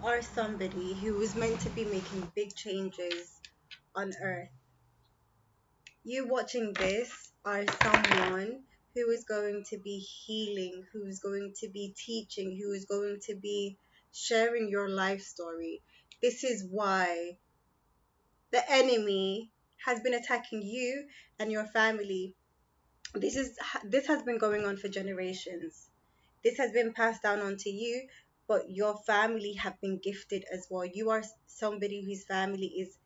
are somebody who is meant to be making big changes on earth. You watching this are someone who is going to be healing, who is going to be teaching, who is going to be sharing your life story. This is why the enemy has been attacking you and your family. This has been going on for generations. This has been passed down onto you, but your family have been gifted as well. You are somebody whose family is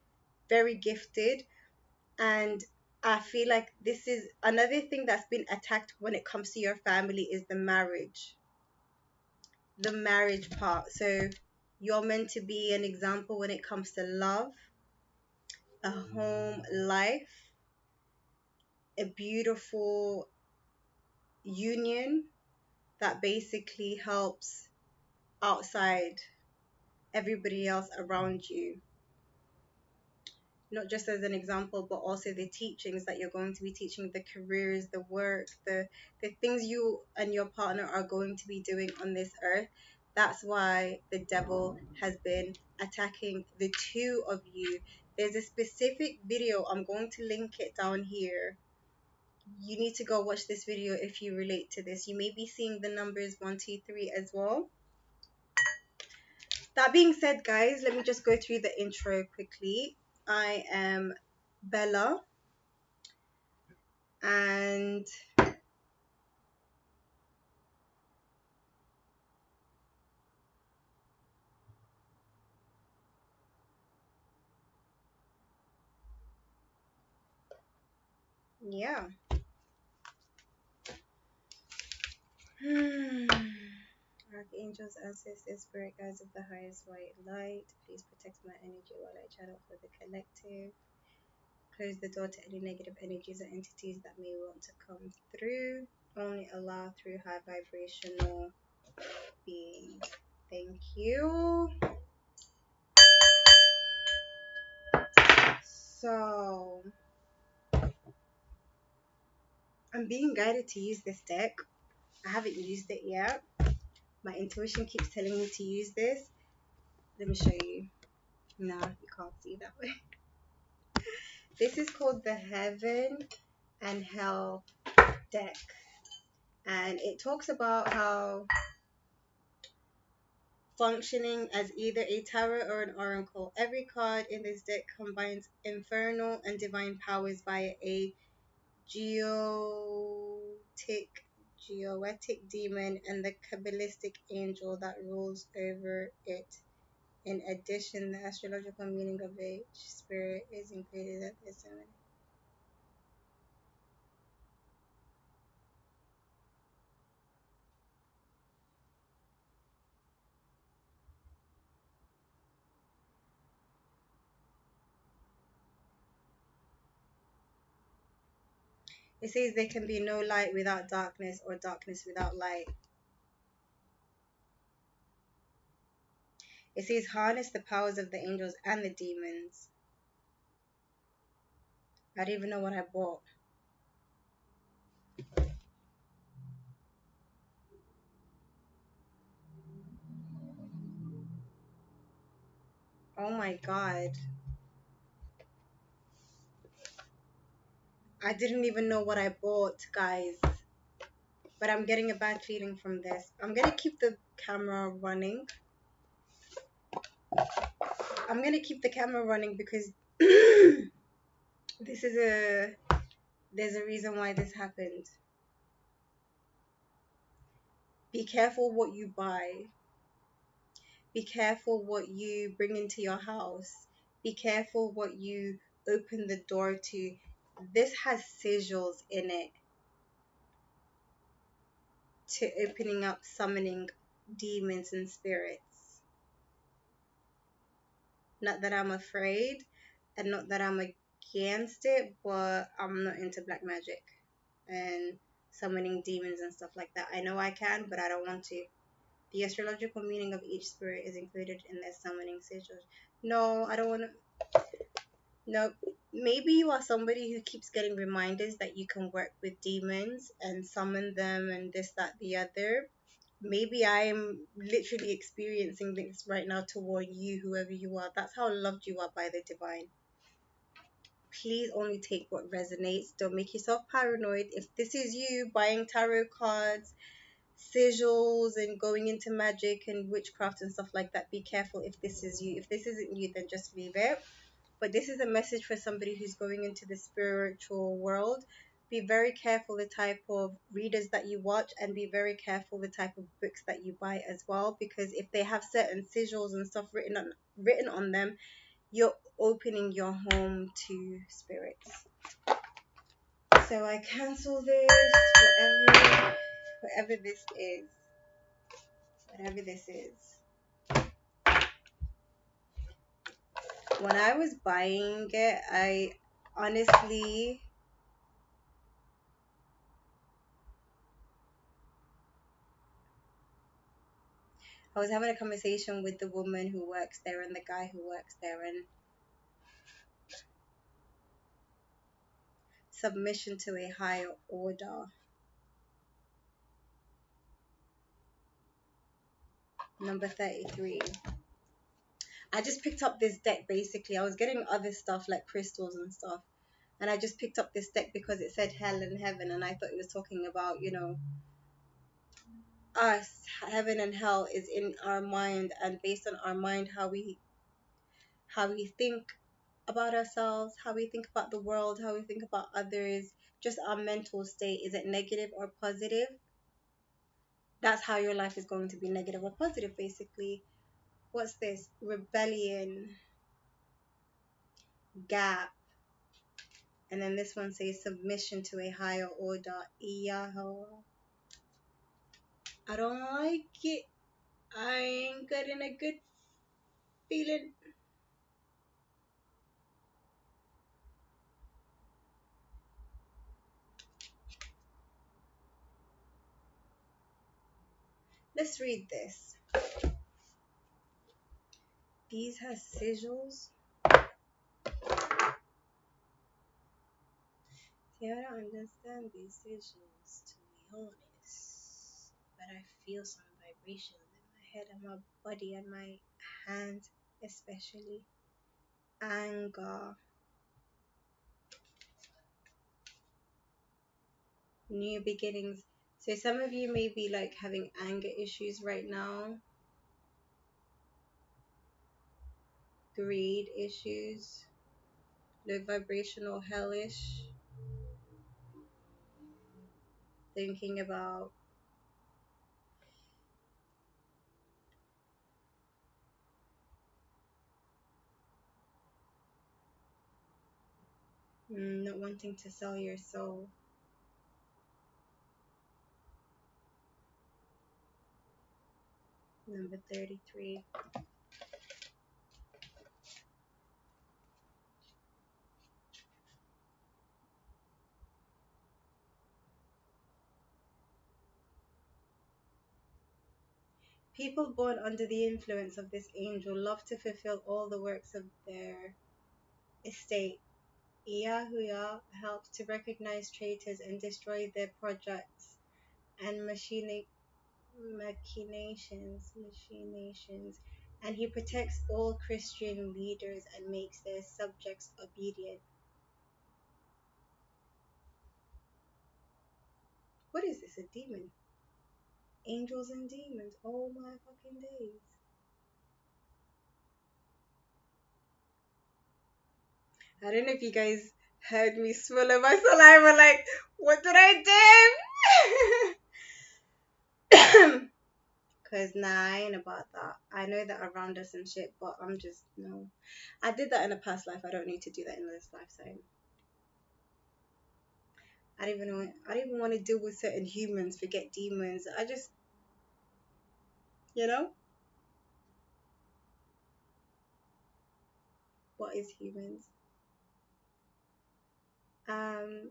very gifted, and I feel like this is another thing that's been attacked when it comes to your family is the marriage part. So you're meant to be an example when it comes to love, a home life, a beautiful union that basically helps outside everybody else around you, not just as an example, but also the teachings that you're going to be teaching, the careers, the work, the things you and your partner are going to be doing on this earth. That's why the devil has been attacking the two of you. There's a specific video, I'm going to link it down here. You need to go watch this video if you relate to this. You may be seeing the numbers 123 as well. That being said, guys, let me just go through the intro quickly. I am Bella, and yeah. Archangels, ancestors, spirit guides of the highest white light, please protect my energy while I channel for the collective. Close the door to any negative energies or entities that may want to come through. Only allow through high vibrational beings. Thank you. So, I'm being guided to use this deck. I haven't used it yet. My intuition keeps telling me to use this. Let me show you. No, you can't see that way. This is called the Heaven and Hell deck. And it talks about how functioning as either a tarot or an oracle. Every card in this deck combines infernal and divine powers via a geotic geoetic demon and the Kabbalistic angel that rules over it. In addition, the astrological meaning of each spirit is included at this time. It says there can be no light without darkness or darkness without light. It says harness the powers of the angels and the demons. I don't even know what I bought. Oh my god. I didn't even know what I bought, guys. But I'm getting a bad feeling from this. I'm gonna keep the camera running. I'm gonna keep the camera running because this is there's a reason why this happened. Be careful what you buy. Be careful what you bring into your house. Be careful what you open the door to. This has sigils in it to opening up, summoning demons and spirits. Not that I'm afraid and not that I'm against it, but I'm not into black magic and summoning demons and stuff like that. I know I can, but I don't want to. The astrological meaning of each spirit is included in their summoning sigils. No, I don't want to. No, maybe you are somebody who keeps getting reminders that you can work with demons and summon them and this, that, the other. Maybe I'm literally experiencing this right now toward you, whoever you are. That's how loved you are by the divine. Please only take what resonates. Don't make yourself paranoid. If this is you buying tarot cards, sigils, and going into magic and witchcraft and stuff like that, be careful if this is you. If this isn't you, then just leave it. But this is a message for somebody who's going into the spiritual world. Be very careful the type of readers that you watch, and be very careful the type of books that you buy as well, because if they have certain sigils and stuff written on them, you're opening your home to spirits. So I cancel this, whatever this is, whatever this is. When I was buying it, I honestly, I was having a conversation with the woman who works there and the guy who works there, and submission to a higher order. Number 33. I just picked up this deck basically. I was getting other stuff like crystals and stuff. And I just picked up this deck because it said hell and heaven, and I thought it was talking about, us. Heaven and hell is in our mind, and based on our mind, how we think about ourselves, how we think about the world, how we think about others, just our mental state. Is it negative or positive? That's how your life is going to be, negative or positive, basically. What's this? Rebellion, gap. And then this one says submission to a higher order. Yahoo. I don't like it. I ain't getting a good feeling. Let's read this. These has sigils. See, I don't understand these sigils, to be honest. But I feel some vibrations in my head and my body and my hands, especially. Anger. New beginnings. So some of you may be like having anger issues right now, greed issues, low vibrational hellish, thinking about not wanting to sell your soul. Number 33. People born under the influence of this angel love to fulfill all the works of their estate. Yahuwah helps to recognize traitors and destroy their projects and machinations, and he protects all Christian leaders and makes their subjects obedient. What is this? A demon? Angels and demons. Oh my fucking days. I don't know if you guys heard me swallow my saliva. Like, what did I do? Cause nah, I ain't about that. I know that around us and shit, but I'm just no. I did that in a past life. I don't need to do that in this lifetime. I don't even want to deal with certain humans. Forget demons. I just, you know, what is humans? Um,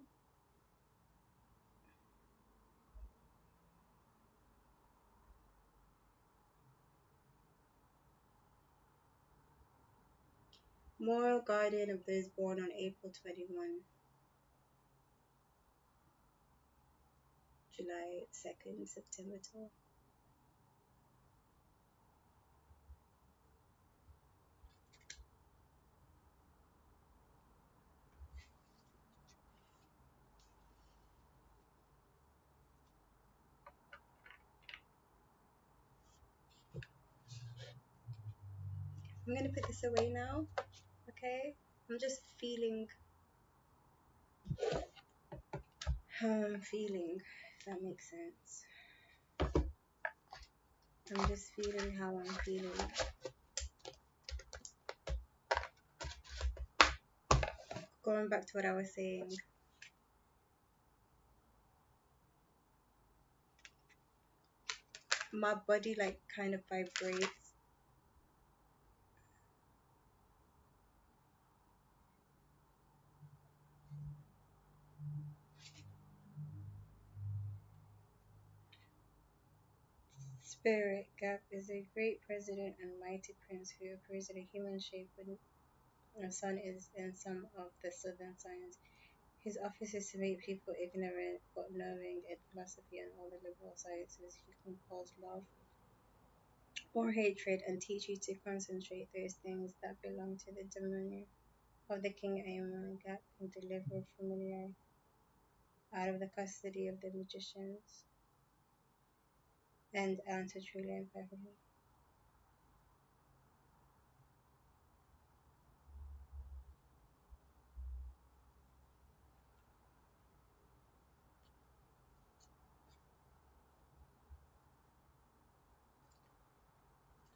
moral guardian of those born on April 21, July 2nd, September 12th. I'm gonna put this away now, okay? I'm just feeling how I'm feeling, if that makes sense. I'm just feeling how I'm feeling. Going back to what I was saying, my body like kind of vibrates. Spirit Gap is a great president and mighty prince who appears in a human shape when the sun is in some of the southern signs. His office is to make people ignorant but knowing in philosophy and all the liberal sciences. He can cause love or hatred and teach you to concentrate those things that belong to the dominion of the king. Aemon Gap can deliver familiar out of the custody of the magicians and answer truly and perfectly.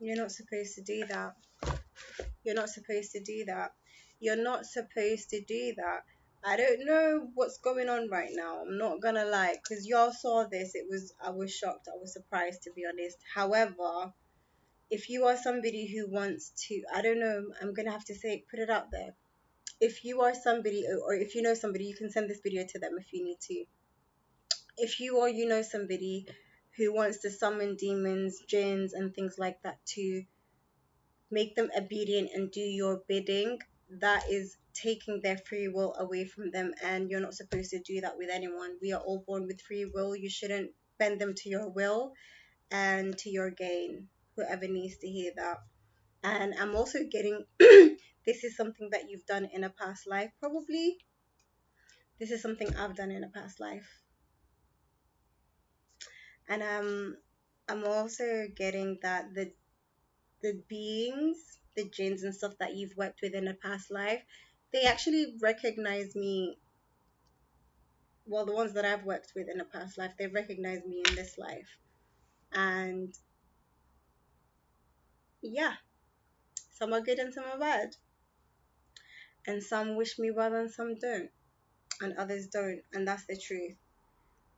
You're not supposed to do that. You're not supposed to do that. You're not supposed to do that. I don't know what's going on right now. I'm not gonna lie, because y'all saw this. I was shocked. I was surprised, to be honest. However, if you are somebody who wants to, I don't know, I'm gonna have to say, put it out there. If you are somebody, or if you know somebody, you can send this video to them if you need to. If you or you know somebody who wants to summon demons, jinns, and things like that to make them obedient and do your bidding, that is taking their free will away from them, and you're not supposed to do that with anyone. We are all born with free will. You shouldn't bend them to your will and to your gain, whoever needs to hear that. And I'm also getting this is something that you've done in a past life, probably. This is something I've done in a past life. And I'm also getting that the beings, the jinns and stuff that you've worked with in a past life, they actually recognize me. Well, the ones that I've worked with in a past life, they recognize me in this life. And yeah, some are good and some are bad. And some wish me well and some don't. And others don't. And that's the truth.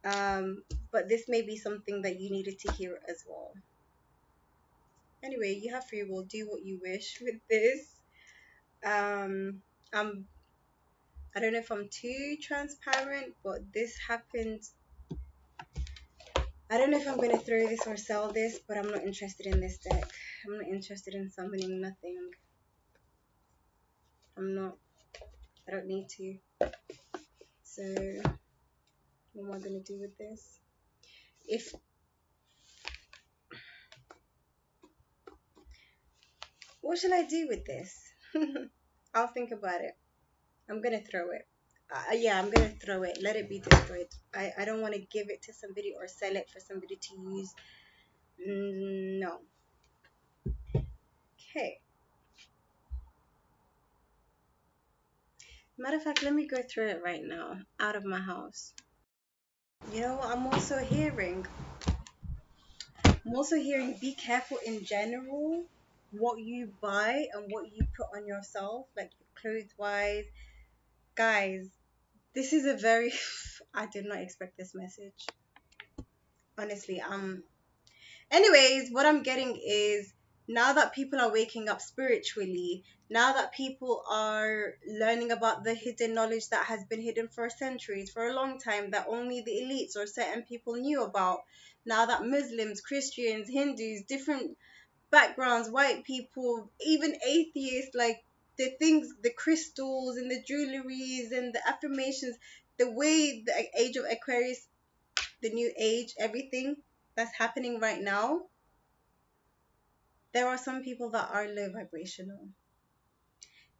But this may be something that you needed to hear as well. Anyway, you have free will. Do what you wish with this. Um, I'm I don't know if I'm too transparent, but this happened. I don't know if I'm going to throw this or sell this, but I'm not interested in this deck. I'm not interested in summoning nothing. I'm not. I don't need to. So, what am I going to do with this? If What shall I do with this? I'll think about it. I'm going to throw it. Yeah, I'm going to throw it. Let it be destroyed. I don't want to give it to somebody or sell it for somebody to use. No. Okay. Matter of fact, let me go through it right now, out of my house. You know what I'm also hearing? I'm also hearing be careful in general what you buy and what you put on yourself, like clothes wise. Guys, this is a very I did not expect this message. Honestly, anyways, what I'm getting is now that people are waking up spiritually, now that people are learning about the hidden knowledge that has been hidden for centuries, for a long time, that only the elites or certain people knew about, now that Muslims, Christians, Hindus, different backgrounds, white people, even atheists, like the things, the crystals and the jewelries and the affirmations, the way the age of Aquarius, the new age, everything that's happening right now, there are some people that are low vibrational.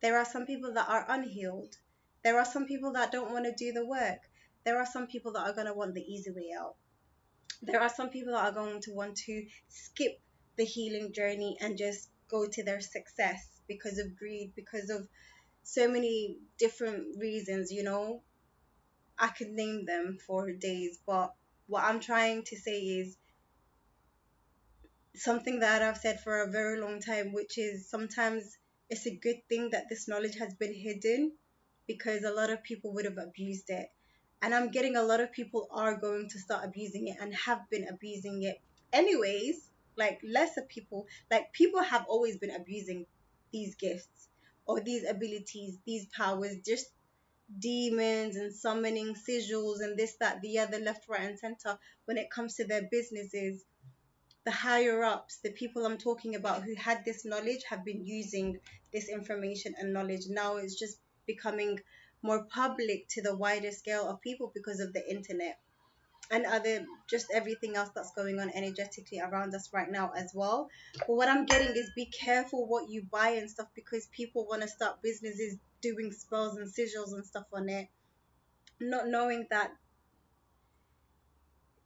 There are some people that are unhealed. There are some people that don't want to do the work. There are some people that are going to want the easy way out. There are some people that are going to want to skip the healing journey and just go to their success because of greed, because of so many different reasons, I could name them for days, but what I'm trying to say is something that I've said for a very long time, which is sometimes it's a good thing that this knowledge has been hidden because a lot of people would have abused it. And I'm getting a lot of people are going to start abusing it and have been abusing it anyways. Like lesser people, like people have always been abusing these gifts or these abilities, these powers, just demons and summoning sigils and this, that, the other, left, right, and center when it comes to their businesses. The higher ups, the people I'm talking about who had this knowledge, have been using this information and knowledge. Now it's just becoming more public to the wider scale of people because of the internet and other, just everything else that's going on energetically around us right now as well. But what I'm getting is be careful what you buy and stuff, because people want to start businesses doing spells and sigils and stuff on it, not knowing that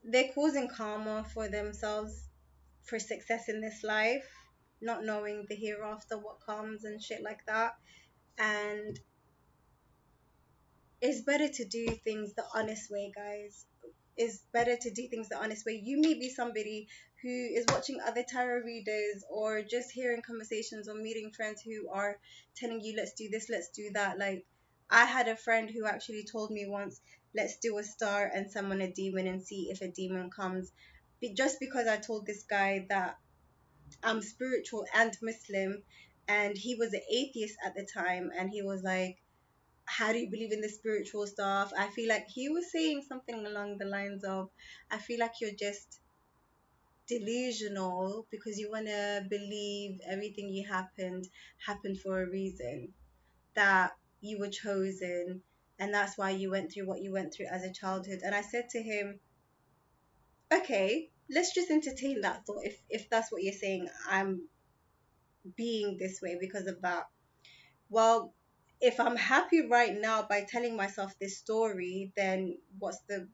they're causing karma for themselves for success in this life, not knowing the hereafter, what comes and shit like that. And it's better to do things the honest way, guys. It's better to do things the honest way. You may be somebody who is watching other tarot readers or just hearing conversations or meeting friends who are telling you, let's do this, let's do that. Like, I had a friend who actually told me once, let's do a star and summon a demon and see if a demon comes. Just because I told this guy that I'm spiritual and Muslim, and he was an atheist at the time, and he was like, how do you believe in the spiritual stuff? I feel like he was saying something along the lines of, I feel like you're just delusional because you want to believe everything happened for a reason, that you were chosen, and that's why you went through what you went through as a childhood. And I said to him, okay, let's just entertain that thought. If that's what you're saying, I'm being this way because of that. Well, if I'm happy right now by telling myself this story, then what's the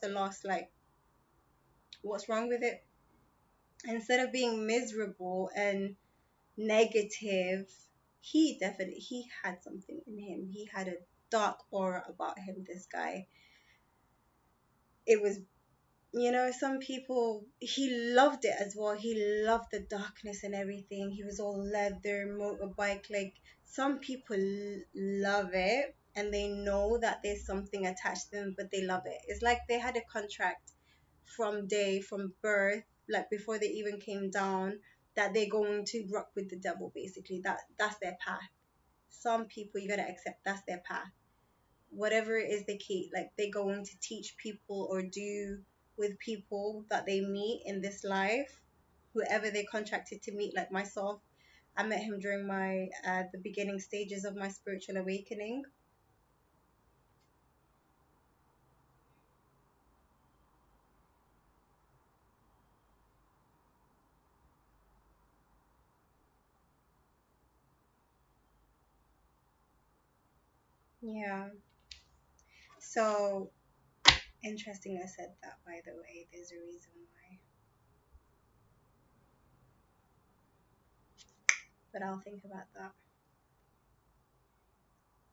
loss? Like, what's wrong with it? Instead of being miserable and negative, he had something in him. He had a dark aura about him, this guy. It was, some people, he loved it as well. He loved the darkness and everything. He was all leather, motorbike. Like, some people love it and they know that there's something attached to them, but they love it. It's like they had a contract from birth, like before they even came down, that they're going to rock with the devil, basically. That's their path. Some people, you gotta accept that's their path. Whatever is the key, like they're going to teach people or do with people that they meet in this life, whoever they contracted to meet. Like myself, I met him during my the beginning stages of my spiritual awakening. Yeah, so interesting I said that, by the way. There's a reason why, but I'll think about that.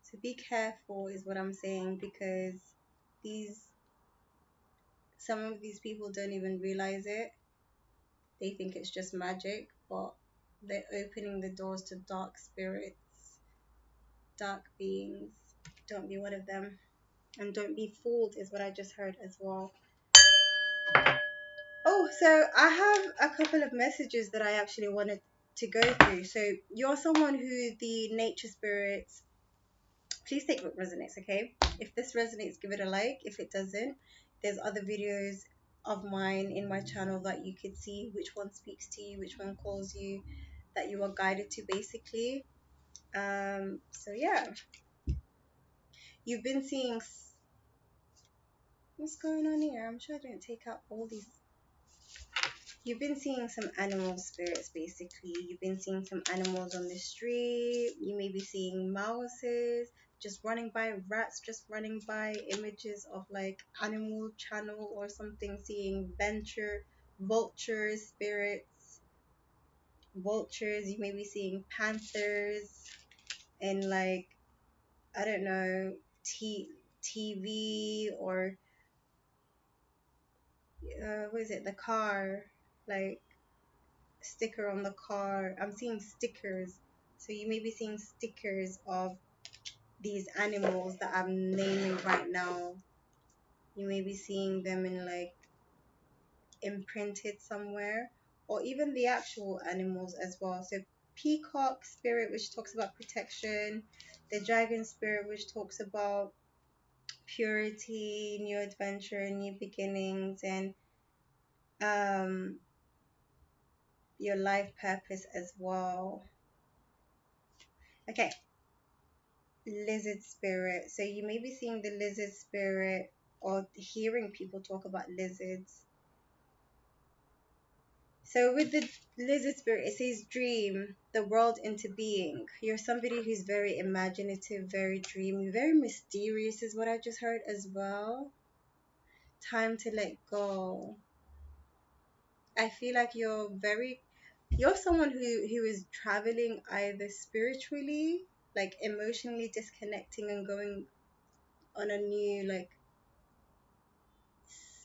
So be careful is what I'm saying, because these some of these people don't even realize it. They think it's just magic, but they're opening the doors to dark spirits, dark beings. Don't be one of them. And don't be fooled, is what I just heard as well. Oh, so I have a couple of messages that I actually wanted to go through. So you're someone who the nature spirits, please take what resonates, okay? If this resonates, give it a like. If it doesn't, there's other videos of mine in my channel that you could see which one speaks to you, which one calls you, that you are guided to, basically. So yeah, you've been seeing what's going on here. I'm sure I didn't take out all these. You've been seeing some animal spirits, basically. You've been seeing some animals on the street. You may be seeing mouses just running by, rats just running by, images of like Animal Channel or something, seeing vultures, spirits. vultures, you may be seeing panthers, and like, I don't know, TV, or what is it, the car, like sticker on the car. I'm seeing stickers. So you may be seeing stickers of these animals that I'm naming right now. You may be seeing them in like imprinted somewhere, or even the actual animals as well. So peacock spirit, which talks about protection, the dragon spirit, which talks about purity, new adventure, new beginnings, and um your life purpose as well. Okay, lizard spirit. So you may be seeing the lizard spirit or hearing people talk about lizards. So with the lizard spirit, it says dream the world into being. You're somebody who's very imaginative, very dreamy, very mysterious is what I just heard as well. Time to let go. I feel like you're someone who is traveling either spiritually, like emotionally disconnecting and going on a new like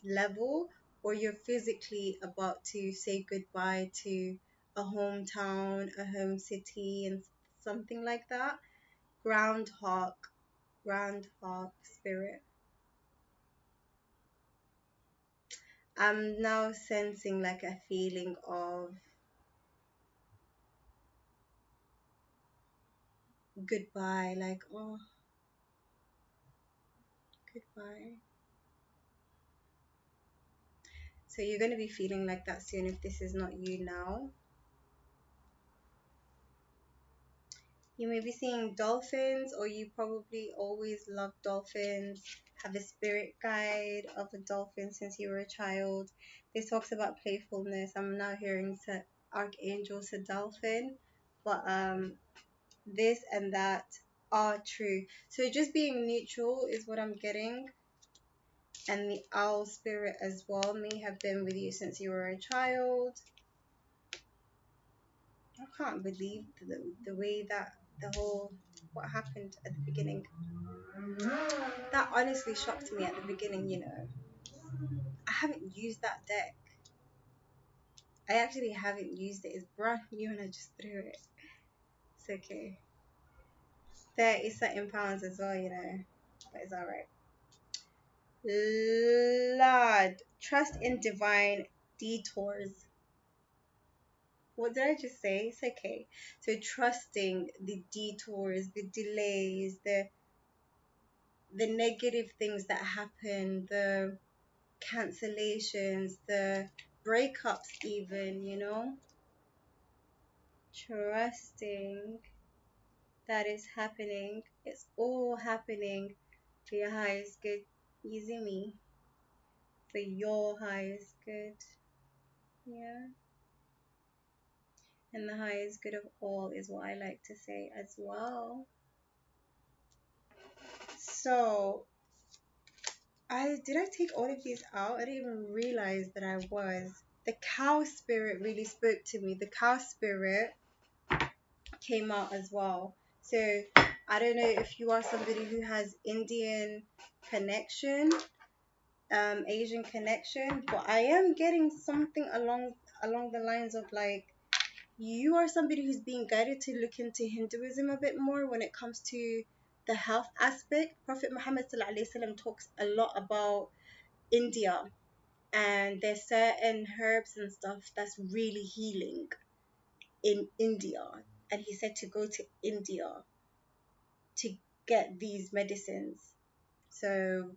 level, or you're physically about to say goodbye to a hometown, a home city, and something like that. Groundhog, groundhog spirit. I'm now sensing like a feeling of goodbye, like, oh, goodbye. So you're going to be feeling like that soon if this is not you now. You may be seeing dolphins, or you probably always loved dolphins, have a spirit guide of a dolphin since you were a child. This talks about playfulness. I'm now hearing Archangel Dolphin, but this and that are true. So just being neutral is what I'm getting. And the owl spirit as well may have been with you since you were a child. I can't believe the way that the whole what happened at the beginning. That honestly shocked me at the beginning, you know. I haven't used that deck. I actually haven't used it. It's brand new and I just threw it. It's okay. 30 something pounds as well, you know. But it's alright. Lord, trust in divine detours. What did I just say? It's okay. So trusting the detours, the delays, the negative things that happen, the cancellations, the breakups, even, you know, trusting that is happening. It's all happening for your highest good. Easy me. For your highest good. Yeah. And the highest good of all is what I like to say as well. So, I take all of these out? I didn't even realize that I was. The cow spirit really spoke to me. The cow spirit came out as well. So I don't know if you are somebody who has Indian connection, Asian connection, but I am getting something along the lines of like you are somebody who's being guided to look into Hinduism a bit more when it comes to the health aspect. Prophet Muhammad ﷺ talks a lot about India, and there's certain herbs and stuff that's really healing in India, and he said to go to India to get these medicines. So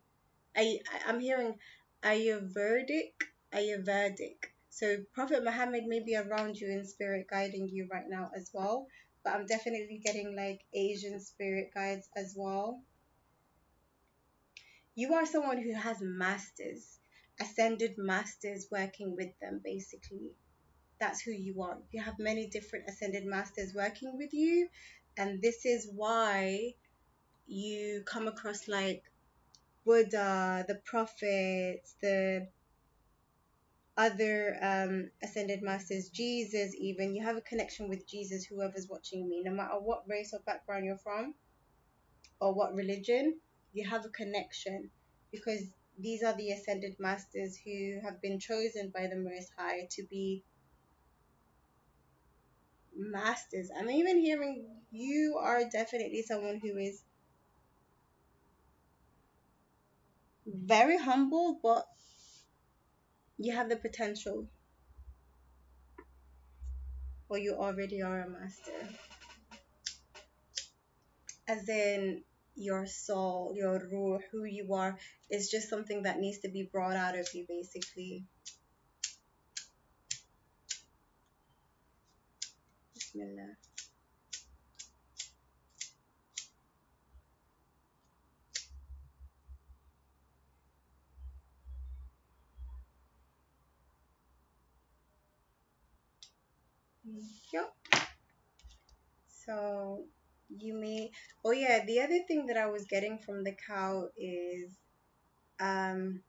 I'm hearing Ayurvedic, Ayurvedic. So Prophet Muhammad may be around you in spirit guiding you right now as well, but I'm definitely getting like Asian spirit guides as well. You are someone who has masters, ascended masters working with them basically. That's who you are. You have many different ascended masters working with you, and this is why you come across like Buddha, the prophets, the other ascended masters, Jesus, even. You have a connection with Jesus, whoever's watching me, no matter what race or background you're from or what religion, you have a connection, because these are the ascended masters who have been chosen by the Most High to be masters. I'm even hearing you are definitely someone who is very humble, but you have the potential, or you already are a master. As in, your soul, your ruh, who you are, is just something that needs to be brought out of you, basically. Bismillah. Yep. So you may. Oh yeah, the other thing that I was getting from the cow is, um,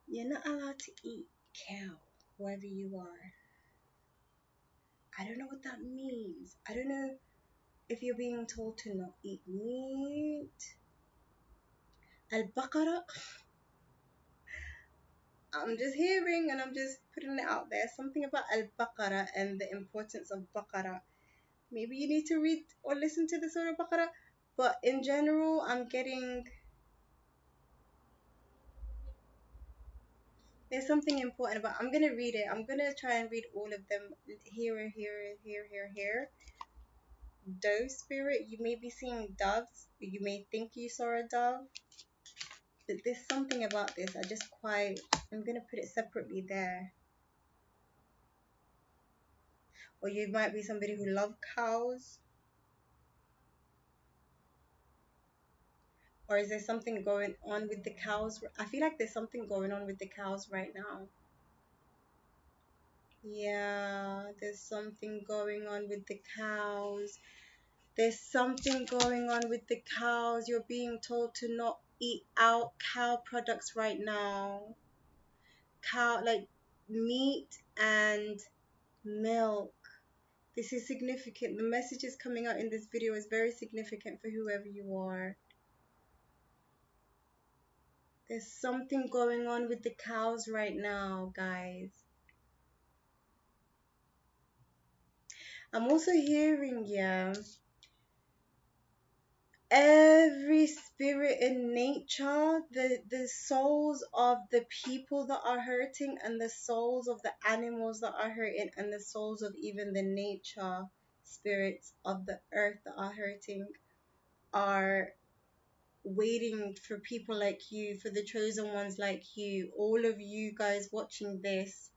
you're not allowed to eat cow, whoever you are. I don't know what that means. I don't know if you're being told to not eat meat. Al-Baqarah. I'm just hearing and I'm just putting it out there. Something about Al-Baqarah and the importance of Baqarah. Maybe you need to read or listen to the Surah Baqarah. But in general, I'm getting, there's something important about, I'm going to read it. I'm going to try and read all of them here, here, here, here, here. Dove spirit, you may be seeing doves. You may think you saw a dove. But there's something about this. I'm going to put it separately there. Or you might be somebody who loves cows. Or is there something going on with the cows? I feel like there's something going on with the cows right now. Yeah, there's something going on with the cows. There's something going on with the cows. You're being told to not eat out cow products right now. Cow, like meat and milk. This is significant. The messages coming out in this video is very significant for whoever you are. There's something going on with the cows right now, guys. I'm also hearing, yeah, every spirit in nature, the souls of the people that are hurting, and the souls of the animals that are hurting, and the souls of even the nature spirits of the earth that are hurting, are waiting for people like you, for the chosen ones like you, all of you guys watching this,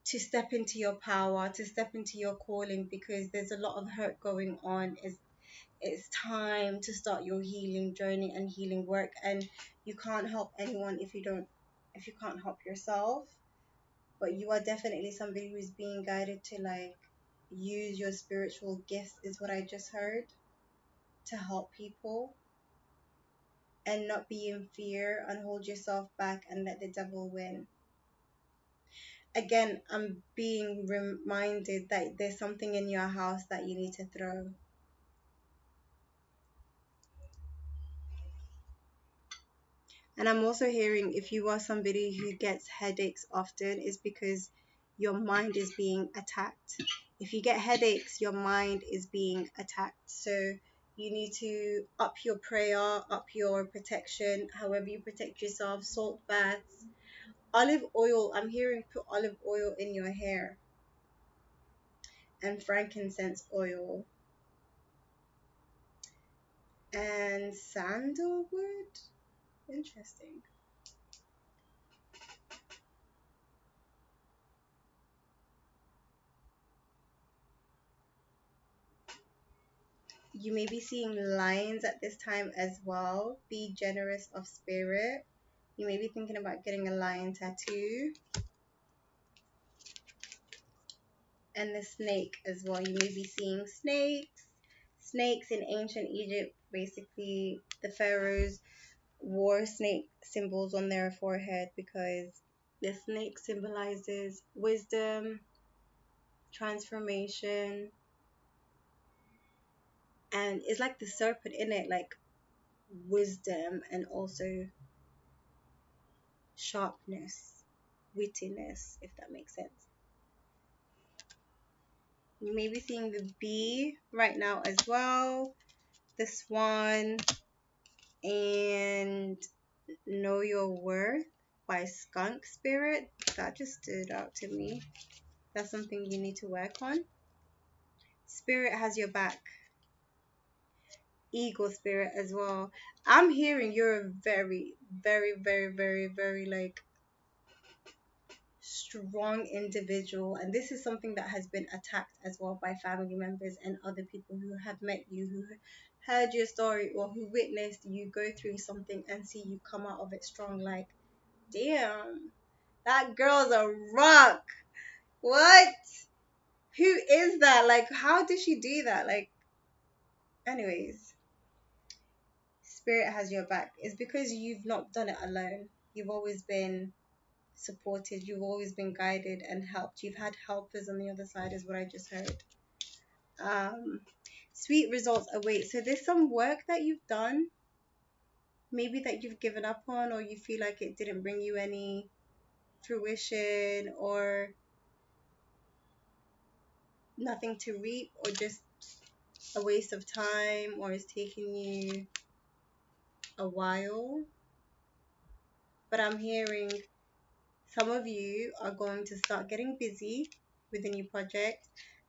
to step into your power, to step into your calling, because there's a lot of hurt going on. It's time to start your healing journey and healing work, and you can't help anyone if you can't help yourself. But you are definitely somebody who's being guided to, like, use your spiritual gifts, is what I just heard, to help people, and not be in fear and hold yourself back and let the devil win. Again, I'm being reminded that there's something in your house that you need to throw. And I'm also hearing, if you are somebody who gets headaches often, is because your mind is being attacked. If you get headaches, your mind is being attacked. So you need to up your prayer, up your protection, however you protect yourself, salt baths, olive oil. I'm hearing put olive oil in your hair, and frankincense oil, and sandalwood. Interesting. You may be seeing lions at this time as well. Be generous of spirit. You may be thinking about getting a lion tattoo. And the snake as well. You may be seeing snakes. Snakes in ancient Egypt, basically the pharaohs wore snake symbols on their forehead because the snake symbolizes wisdom, transformation, and it's like the serpent in it, like wisdom and also sharpness, wittiness, if that makes sense. You may be seeing the bee right now as well, the swan, and Know Your Worth by Skunk Spirit. That just stood out to me. That's something you need to work on. Spirit has your back. Eagle spirit as well. I'm hearing you're a very, very, very, very, very like strong individual, and this is something that has been attacked as well by family members and other people who have met you, who heard your story or who witnessed you go through something and see you come out of it strong. Like, damn, that girl's a rock. What? Who is that? Like, how did she do that? Like, anyways, spirit has your back. It's because you've not done it alone. You've always been supported, you've always been guided and helped. You've had helpers on the other side, is what I just heard. Um, Sweet results await. So there's some work that you've done, maybe that you've given up on, or you feel like it didn't bring you any fruition, or nothing to reap, or just a waste of time, or it's taking you a while. But I'm hearing some of you are going to start getting busy with a new project,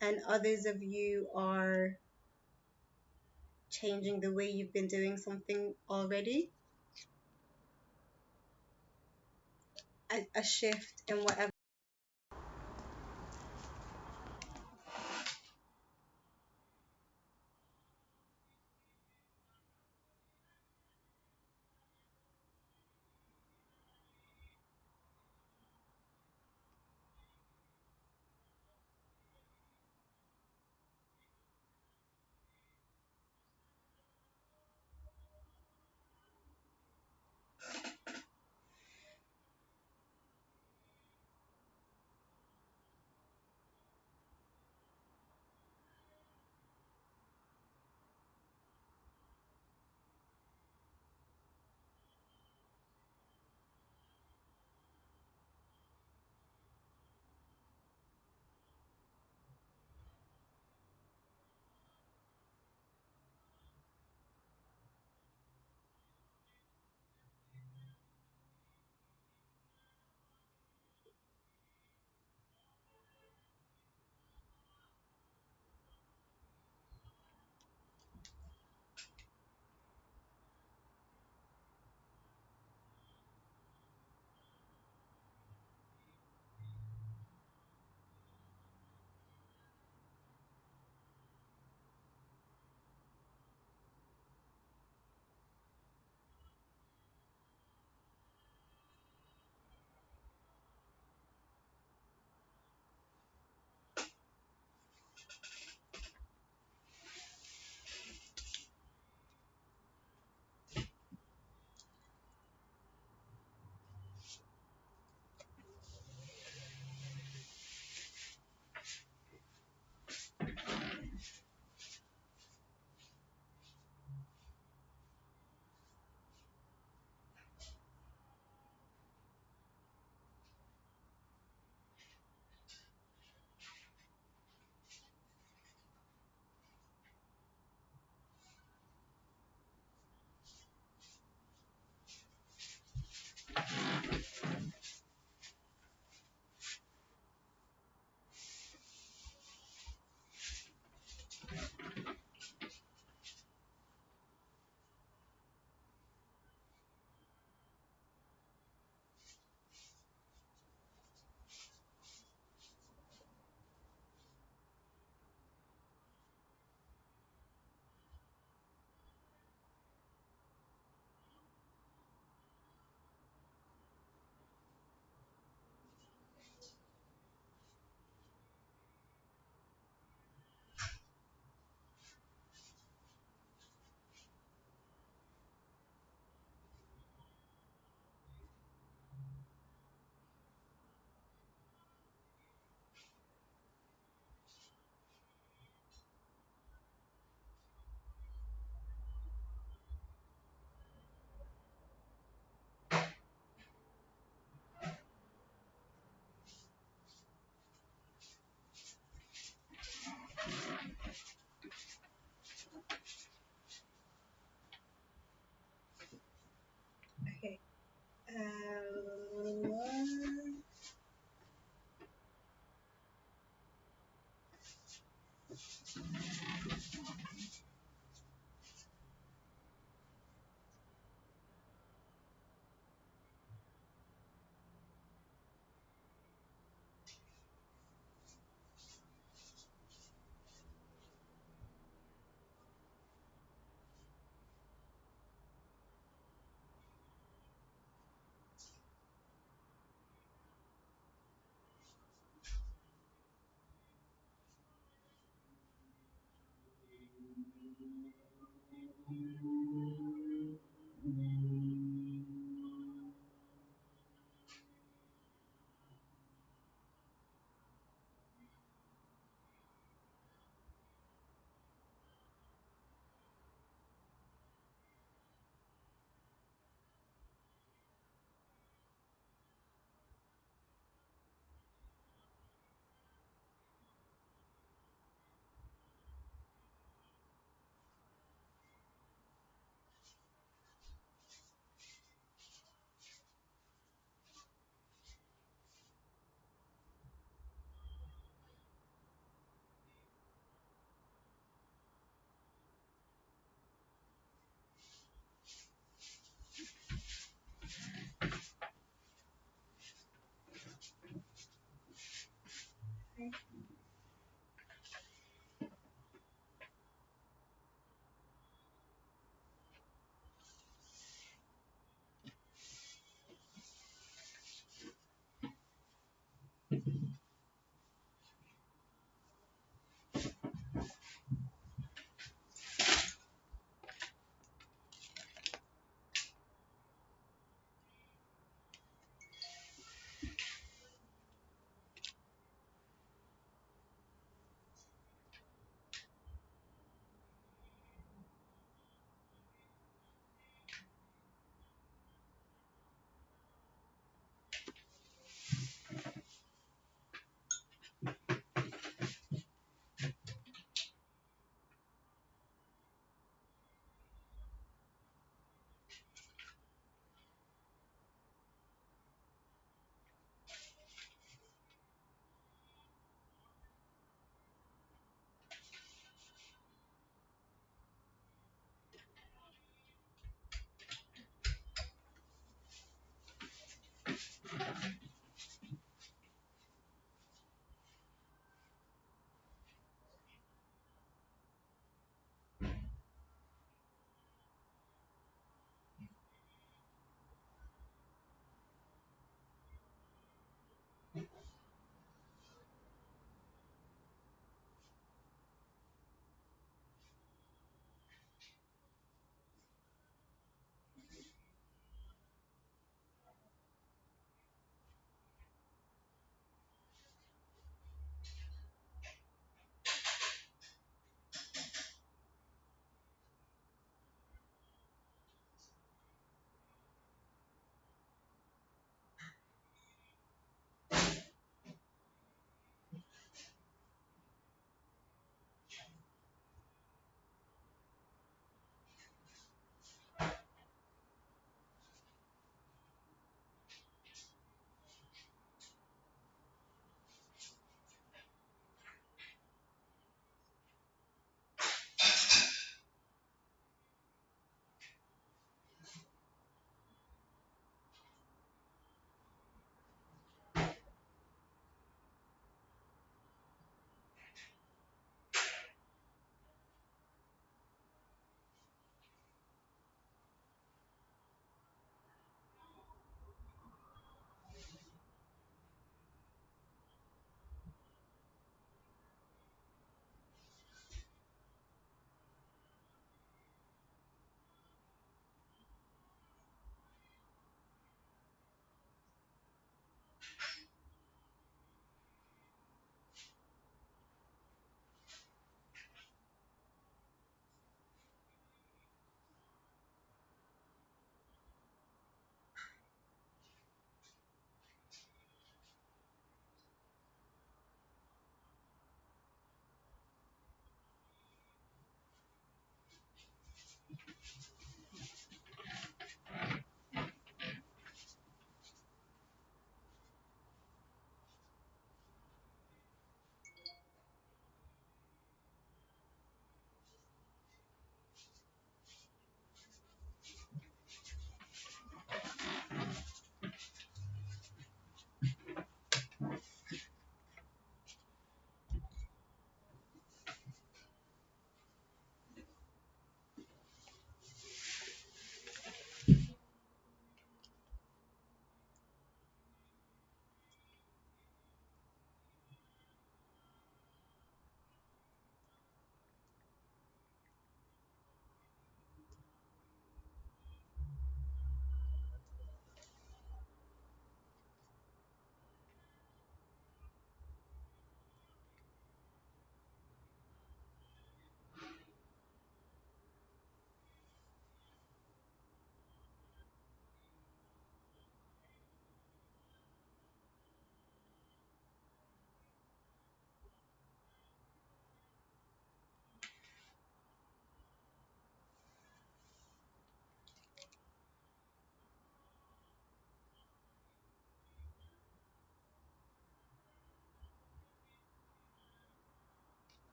and others of you are changing the way you've been doing something already. A shift in whatever.